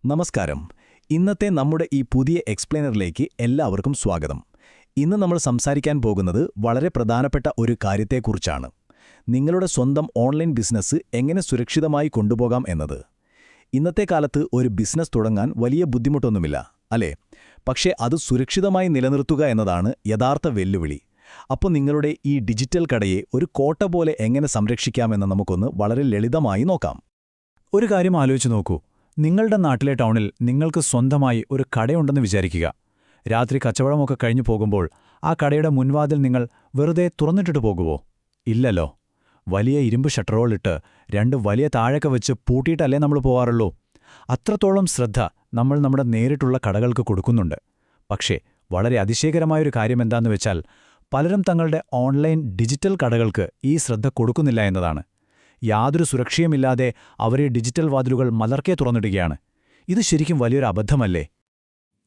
നമസ്കാരം. ഇന്നത്തെ നമ്മുടെ ഈ പുതിയ എക്സ്പ്ലെയിനറിലേക്ക് എല്ലാവർക്കും സ്വാഗതം. ഇന്ന് നമ്മൾ സംസാരിക്കാൻ പോകുന്നത് വളരെ പ്രധാനപ്പെട്ട ഒരു കാര്യത്തെക്കുറിച്ചാണ്. നിങ്ങളുടെ സ്വന്തം ഓൺലൈൻ ബിസിനസ് എങ്ങനെ സുരക്ഷിതമായി കൊണ്ടുപോകാം എന്നത്. ഇന്നത്തെ കാലത്ത് ഒരു ബിസിനസ് തുടങ്ങാൻ വലിയ ബുദ്ധിമുട്ടൊന്നുമില്ല, അല്ലേ? പക്ഷേ അത് സുരക്ഷിതമായി നിലനിർത്തുക എന്നതാണ് യഥാർത്ഥ വെല്ലുവിളി. അപ്പോൾ നിങ്ങളുടെ ഈ ഡിജിറ്റൽ കടയെ ഒരു കോട്ട പോലെ എങ്ങനെ സംരക്ഷിക്കാമെന്ന് നമുക്കൊന്ന് വളരെ ലളിതമായി നോക്കാം. ഒരു കാര്യം ആലോചിച്ച് നോക്കൂ. നിങ്ങളുടെ നാട്ടിലെ ടൗണിൽ നിങ്ങൾക്ക് സ്വന്തമായി ഒരു കടയുണ്ടെന്ന് വിചാരിക്കുക. രാത്രി കച്ചവടമൊക്കെ കഴിഞ്ഞു പോകുമ്പോൾ ആ കടയുടെ മുൻവാതിൽ നിങ്ങൾ വെറുതെ തുറന്നിട്ടിട്ട് പോകുവോ? ഇല്ലല്ലോ. വലിയ ഇരുമ്പ് ഷട്ടറുകളിട്ട് രണ്ട് വലിയ താഴൊക്കെ വെച്ച് പൂട്ടിയിട്ടല്ലേ നമ്മൾ പോവാറുള്ളൂ. അത്രത്തോളം ശ്രദ്ധ നമ്മൾ നമ്മുടെ നേരിട്ടുള്ള കടകൾക്ക് കൊടുക്കുന്നുണ്ട്. പക്ഷേ വളരെ അതിശയകരമായൊരു കാര്യമെന്താന്ന് വെച്ചാൽ പലരും തങ്ങളുടെ ഓൺലൈൻ ഡിജിറ്റൽ കടകൾക്ക് ഈ ശ്രദ്ധ കൊടുക്കുന്നില്ല എന്നതാണ്. യാതൊരു സുരക്ഷയുമില്ലാതെ അവരെ ഡിജിറ്റൽ വാതിലുകൾ മലർക്കെ തുറന്നിടുകയാണ്. ഇത് ശരിക്കും വലിയൊരു അബദ്ധമല്ലേ?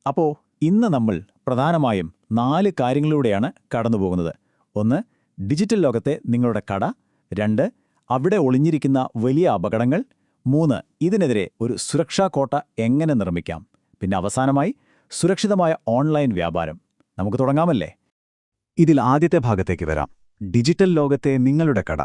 അപ്പോൾ ഇന്ന് നമ്മൾ പ്രധാനമായും 4 കാര്യങ്ങളിലൂടെയാണ് കടന്നുപോകുന്നത്. 1. ഡിജിറ്റൽ ലോകത്തെ നിങ്ങളുടെ കട. 2. അവിടെ ഒളിഞ്ഞിരിക്കുന്ന വലിയ അപകടങ്ങൾ. 3. ഇതിനെതിരെ ഒരു സുരക്ഷാ കോട്ട എങ്ങനെ നിർമ്മിക്കാം. പിന്നെ അവസാനമായി സുരക്ഷിതമായ ഓൺലൈൻ വ്യാപാരം. നമുക്ക് തുടങ്ങാമല്ലേ? ഇതിൽ ആദ്യത്തെ ഭാഗത്തേക്ക് വരാം. ഡിജിറ്റൽ ലോകത്തെ നിങ്ങളുടെ കട.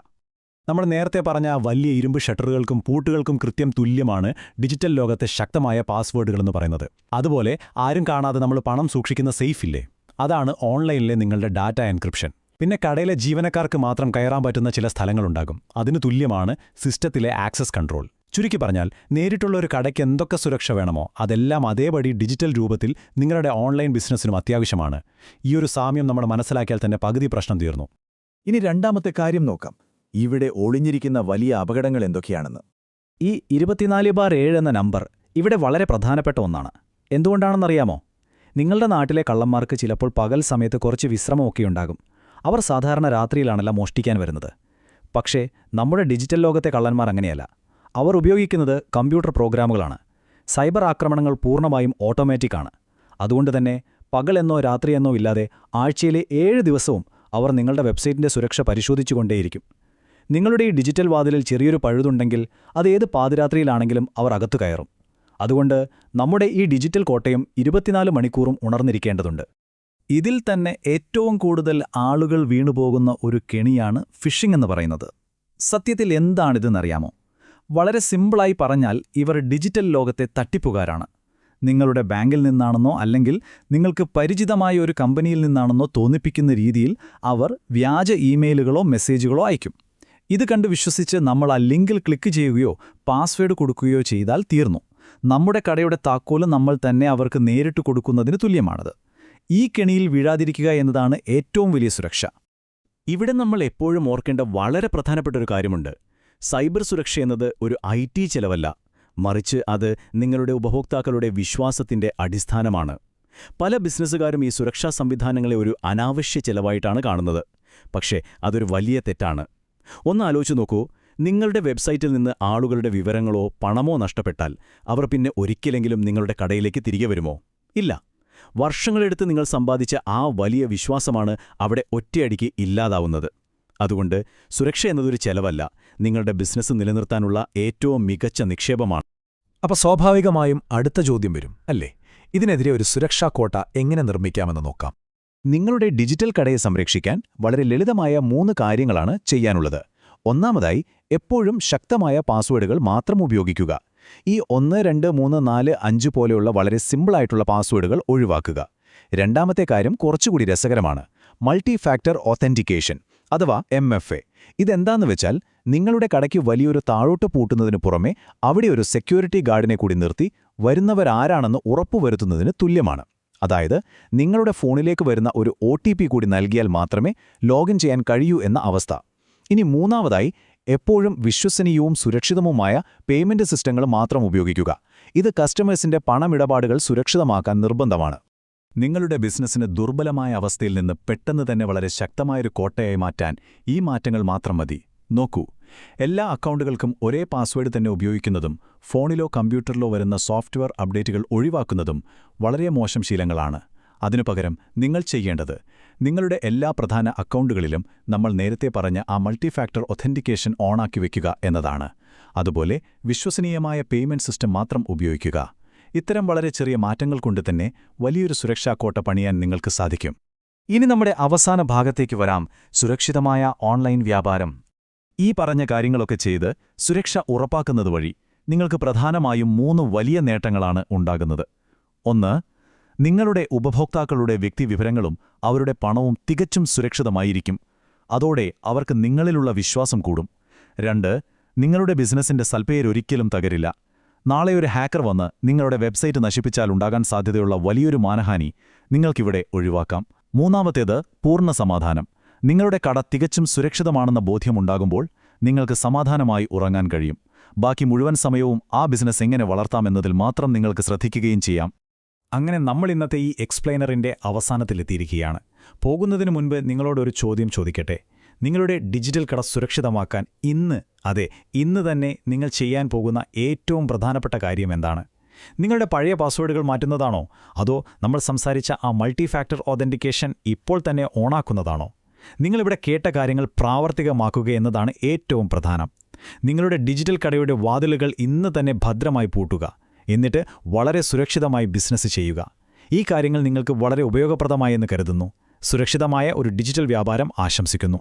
നമ്മൾ നേരത്തെ പറഞ്ഞ വലിയ ഇരുമ്പ് ഷട്ടറുകൾക്കും പൂട്ടുകൾക്കും കൃത്യം തുല്യമാണ് ഡിജിറ്റൽ ലോകത്തെ ശക്തമായ പാസ്വേഡുകളെന്ന് പറയുന്നത്. അതുപോലെ ആരും കാണാതെ നമ്മൾ പണം സൂക്ഷിക്കുന്ന സേഫില്ലേ, അതാണ് ഓൺലൈനിലെ നിങ്ങളുടെ ഡാറ്റ എൻക്രിപ്ഷൻ. പിന്നെ കടയിലെ ജീവനക്കാർക്ക് മാത്രം കയറാൻ പറ്റുന്ന ചില സ്ഥലങ്ങളുണ്ടാകും. അതിനു തുല്യമാണ് സിസ്റ്റത്തിലെ ആക്സസ് കൺട്രോൾ. ചുരുക്കി പറഞ്ഞാൽ, നേരിട്ടുള്ള ഒരു കടയ്ക്ക് എന്തൊക്കെ സുരക്ഷ വേണമോ അതെല്ലാം അതേപടി ഡിജിറ്റൽ രൂപത്തിൽ നിങ്ങളുടെ ഓൺലൈൻ ബിസിനസ്സിനും അത്യാവശ്യമാണ്. ഈ ഒരു സാമ്യം നമ്മൾ മനസ്സിലാക്കിയാൽ തന്നെ പകുതി പ്രശ്നം തീർന്നു. ഇനി രണ്ടാമത്തെ കാര്യം നോക്കാം. ഇവിടെ ഒളിഞ്ഞിരിക്കുന്ന വലിയ അപകടങ്ങൾ എന്തൊക്കെയാണെന്ന്. ഈ 24/7 എന്ന നമ്പർ ഇവിടെ വളരെ പ്രധാനപ്പെട്ട ഒന്നാണ്. എന്തുകൊണ്ടാണെന്നറിയാമോ? നിങ്ങളുടെ നാട്ടിലെ കള്ളന്മാർക്ക് ചിലപ്പോൾ പകൽ സമയത്ത് കുറച്ച് വിശ്രമമൊക്കെയുണ്ടാകും. അവർ സാധാരണ രാത്രിയിലാണല്ല മോഷ്ടിക്കാൻ വരുന്നത്. പക്ഷേ നമ്മുടെ ഡിജിറ്റൽ ലോകത്തെ കള്ളന്മാർ അങ്ങനെയല്ല. അവർ ഉപയോഗിക്കുന്നത് കമ്പ്യൂട്ടർ പ്രോഗ്രാമുകളാണ്. സൈബർ ആക്രമണങ്ങൾ പൂർണ്ണമായും ഓട്ടോമാറ്റിക്കാണ്. അതുകൊണ്ടുതന്നെ പകലെന്നോ രാത്രിയെന്നോ ഇല്ലാതെ ആഴ്ചയിലെ 7 ദിവസവും അവർ നിങ്ങളുടെ വെബ്സൈറ്റിന്റെ സുരക്ഷ പരിശോധിച്ചുകൊണ്ടേയിരിക്കും. നിങ്ങളുടെ ഈ ഡിജിറ്റൽ വാതിലിൽ ചെറിയൊരു പഴുതുണ്ടെങ്കിൽ അത് ഏത് പാതിരാത്രിയിലാണെങ്കിലും അവർ അകത്തു കയറും. അതുകൊണ്ട് നമ്മുടെ ഈ ഡിജിറ്റൽ കോട്ടയം 24 മണിക്കൂറും ഉണർന്നിരിക്കേണ്ടതുണ്ട്. ഇതിൽ തന്നെ ഏറ്റവും കൂടുതൽ ആളുകൾ വീണുപോകുന്ന ഒരു കെണിയാണ് ഫിഷിംഗ് എന്ന് പറയുന്നത്. സത്യത്തിൽ എന്താണിതെന്നറിയാമോ? വളരെ സിമ്പിളായി പറഞ്ഞാൽ ഇവർ ഡിജിറ്റൽ ലോകത്തെ തട്ടിപ്പുകാരാണ്. നിങ്ങളുടെ ബാങ്കിൽ നിന്നാണെന്നോ അല്ലെങ്കിൽ നിങ്ങൾക്ക് പരിചിതമായ ഒരു കമ്പനിയിൽ നിന്നാണെന്നോ തോന്നിപ്പിക്കുന്ന രീതിയിൽ അവർ വ്യാജ ഇമെയിലുകളോ മെസ്സേജുകളോ അയക്കും. ഇത് കണ്ട് വിശ്വസിച്ച് നമ്മൾ ആ ലിങ്കിൽ ക്ലിക്ക് ചെയ്യുകയോ പാസ്വേഡ് കൊടുക്കുകയോ ചെയ്താൽ തീർന്നു. നമ്മുടെ കടയുടെ താക്കോല് നമ്മൾ തന്നെ അവർക്ക് നേരിട്ട് കൊടുക്കുന്നതിന് തുല്യമാണത്. ഈ കെണിയിൽ വീഴാതിരിക്കുക എന്നതാണ് ഏറ്റവും വലിയ സുരക്ഷ. ഇവിടെ നമ്മൾ എപ്പോഴും ഓർക്കേണ്ട വളരെ പ്രധാനപ്പെട്ട ഒരു കാര്യമുണ്ട്. സൈബർ സുരക്ഷ എന്നത് ഒരു IT ചെലവല്ല, മറിച്ച് അത് നിങ്ങളുടെ ഉപഭോക്താക്കളുടെ വിശ്വാസത്തിന്റെ അടിസ്ഥാനമാണ്. പല ബിസിനസ്സുകാരും ഈ സുരക്ഷാ സംവിധാനങ്ങളെ ഒരു അനാവശ്യ ചെലവായിട്ടാണ് കാണുന്നത്. പക്ഷേ അതൊരു വലിയ തെറ്റാണ്. ഒന്ന് ആലോചിച്ചു നോക്കൂ. നിങ്ങളുടെ വെബ്സൈറ്റിൽ നിന്ന് ആളുകളുടെ വിവരങ്ങളോ പണമോ നഷ്ടപ്പെട്ടാൽ അവർ പിന്നെ ഒരിക്കലെങ്കിലും നിങ്ങളുടെ കടയിലേക്ക് തിരികെ വരുമോ? ഇല്ല. വർഷങ്ങളെടുത്ത് നിങ്ങൾ സമ്പാദിച്ച ആ വലിയ വിശ്വാസമാണ് അവിടെ ഒറ്റയടിക്ക് ഇല്ലാതാവുന്നത്. അതുകൊണ്ട് സുരക്ഷ എന്നതൊരു ചെലവല്ല, നിങ്ങളുടെ ബിസിനസ് നിലനിർത്താനുള്ള ഏറ്റവും മികച്ച നിക്ഷേപമാണ്. അപ്പോൾ സ്വാഭാവികമായും അടുത്ത ചോദ്യം വരും, അല്ലേ? ഇതിനെതിരെ ഒരു സുരക്ഷാ കോട്ട എങ്ങനെ നിർമ്മിക്കാമെന്ന് നോക്കാം. നിങ്ങളുടെ ഡിജിറ്റൽ കടയെ സംരക്ഷിക്കാൻ വളരെ ലളിതമായ 3 കാര്യങ്ങളാണ് ചെയ്യാനുള്ളത്. ഒന്നാമതായി, എപ്പോഴും ശക്തമായ പാസ്വേഡുകൾ മാത്രം ഉപയോഗിക്കുക. ഈ 1, 2, 3, 4, 5 പോലെയുള്ള വളരെ സിമ്പിളായിട്ടുള്ള പാസ്വേഡുകൾ ഒഴിവാക്കുക. രണ്ടാമത്തെ കാര്യം കുറച്ചുകൂടി രസകരമാണ്. മൾട്ടി ഫാക്ടർ ഓതന്റിക്കേഷൻ അഥവാ MFA. ഇതെന്താന്ന് വെച്ചാൽ, നിങ്ങളുടെ കടയ്ക്ക് വലിയൊരു താഴോട്ട് പൂട്ടുന്നതിനു പുറമെ അവിടെ ഒരു സെക്യൂരിറ്റി ഗാർഡിനെ കൂടി നിർത്തി വരുന്നവരാരാണെന്ന് ഉറപ്പുവരുത്തുന്നതിന് തുല്യമാണ്. അതായത് നിങ്ങളുടെ ഫോണിലേക്ക് വരുന്ന ഒരു OTP കൂടി നൽകിയാൽ മാത്രമേ ലോഗിൻ ചെയ്യാൻ കഴിയൂ എന്ന അവസ്ഥ. ഇനി മൂന്നാമതായി, എപ്പോഴും വിശ്വസനീയവും സുരക്ഷിതവുമായ പേയ്മെന്റ് സിസ്റ്റങ്ങൾ മാത്രം ഉപയോഗിക്കുക. ഇത് കസ്റ്റമേഴ്സിന്റെ പണമിടപാടുകൾ സുരക്ഷിതമാക്കാൻ നിർബന്ധമാണ്. നിങ്ങളുടെ ബിസിനസ്സിന് ദുർബലമായ അവസ്ഥയിൽ നിന്ന് പെട്ടെന്ന് തന്നെ വളരെ ശക്തമായൊരു കോട്ടയായി മാറ്റാൻ ഈ മാറ്റങ്ങൾ മാത്രം മതി. നോക്കൂ, എല്ലാ അക്കൗണ്ടുകൾക്കും ഒരേ പാസ്വേഡ് തന്നെ ഉപയോഗിക്കുന്നതും ഫോണിലോ കമ്പ്യൂട്ടറിലോ വരുന്ന സോഫ്റ്റ്വെയർ അപ്ഡേറ്റുകൾ ഒഴിവാക്കുന്നതും വളരെ മോശം ശീലങ്ങളാണ്. അതിനു പകരം നിങ്ങൾ ചെയ്യേണ്ടത്, നിങ്ങളുടെ എല്ലാ പ്രധാന അക്കൗണ്ടുകളിലും നമ്മൾ നേരത്തെ പറഞ്ഞ ആ മൾട്ടി ഫാക്ടർ ഒതന്റിക്കേഷൻ ഓണാക്കി വയ്ക്കുക എന്നതാണ്. അതുപോലെ വിശ്വസനീയമായ പേയ്മെന്റ് സിസ്റ്റം മാത്രം ഉപയോഗിക്കുക. ഇത്തരം വളരെ ചെറിയ മാറ്റങ്ങൾ കൊണ്ട് തന്നെ വലിയൊരു സുരക്ഷാ കോട്ട പണിയാൻ നിങ്ങൾക്ക് സാധിക്കും. ഇനി നമ്മുടെ അവസാന ഭാഗത്തേക്ക് വരാം, സുരക്ഷിതമായ ഓൺലൈൻ വ്യാപാരം. ഈ പറഞ്ഞ കാര്യങ്ങളൊക്കെ ചെയ്ത് സുരക്ഷ ഉറപ്പാക്കുന്നത് വഴി നിങ്ങൾക്ക് പ്രധാനമായും 3 വലിയ നേട്ടങ്ങളാണ് ഉണ്ടാകുന്നത്. 1. നിങ്ങളുടെ ഉപഭോക്താക്കളുടെ വ്യക്തിവിവരങ്ങളും അവരുടെ പണവും തികച്ചും സുരക്ഷിതമായിരിക്കും. അതോടെ അവർക്ക് നിങ്ങളിലുള്ള വിശ്വാസം കൂടും. 2. നിങ്ങളുടെ ബിസിനസ്സിന്റെ സൽപ്പേരൊരിക്കലും തകരില്ല. നാളെ ഒരു ഹാക്കർ വന്ന് നിങ്ങളുടെ വെബ്സൈറ്റ് നശിപ്പിച്ചാൽ ഉണ്ടാകാൻ സാധ്യതയുള്ള വലിയൊരു മാനഹാനി നിങ്ങൾക്കിവിടെ ഒഴിവാക്കാം. 3. പൂർണ്ണ സമാധാനം. നിങ്ങളുടെ കട തികച്ചും സുരക്ഷിതമാണെന്ന ബോധ്യമുണ്ടാകുമ്പോൾ നിങ്ങൾക്ക് സമാധാനമായി ഉറങ്ങാൻ കഴിയും. ബാക്കി മുഴുവൻ സമയവും ആ ബിസിനസ് എങ്ങനെ വളർത്താമെന്നതിൽ മാത്രം നിങ്ങൾക്ക് ശ്രദ്ധിക്കുകയും ചെയ്യാം. അങ്ങനെ നമ്മൾ ഇന്നത്തെ ഈ എക്സ്പ്ലെയിനറിന്റെ അവസാനത്തിലെത്തിയിരിക്കുകയാണ്. പോകുന്നതിനു മുൻപ് നിങ്ങളോടൊരു ചോദ്യം ചോദിക്കട്ടെ. നിങ്ങളുടെ ഡിജിറ്റൽ കട സുരക്ഷിതമാക്കാൻ ഇന്ന് തന്നെ നിങ്ങൾ ചെയ്യാൻ പോകുന്ന ഏറ്റവും പ്രധാനപ്പെട്ട കാര്യം എന്താണ്? നിങ്ങളുടെ പഴയ പാസ്വേഡുകൾ മാറ്റുന്നതാണോ? അതോ നമ്മൾ സംസാരിച്ച ആ മൾട്ടി ഫാക്ടർ ഓതന്റിക്കേഷൻ ഇപ്പോൾ തന്നെ ഓണാക്കുന്നതാണോ? നിങ്ങളിവിടെ കേട്ട കാര്യങ്ങൾ പ്രാവർത്തികമാക്കുക എന്നതാണ് ഏറ്റവും പ്രധാനം. നിങ്ങളുടെ ഡിജിറ്റൽ കടയുടെ വാതിലുകൾ ഇന്ന് തന്നെ ഭദ്രമായി പൂട്ടുക. എന്നിട്ട് വളരെ സുരക്ഷിതമായി ബിസിനസ് ചെയ്യുക. ഈ കാര്യങ്ങൾ നിങ്ങൾക്ക് വളരെ ഉപയോഗപ്രദമായെന്ന് കരുതുന്നു. സുരക്ഷിതമായ ഒരു ഡിജിറ്റൽ വ്യാപാരം ആശംസിക്കുന്നു.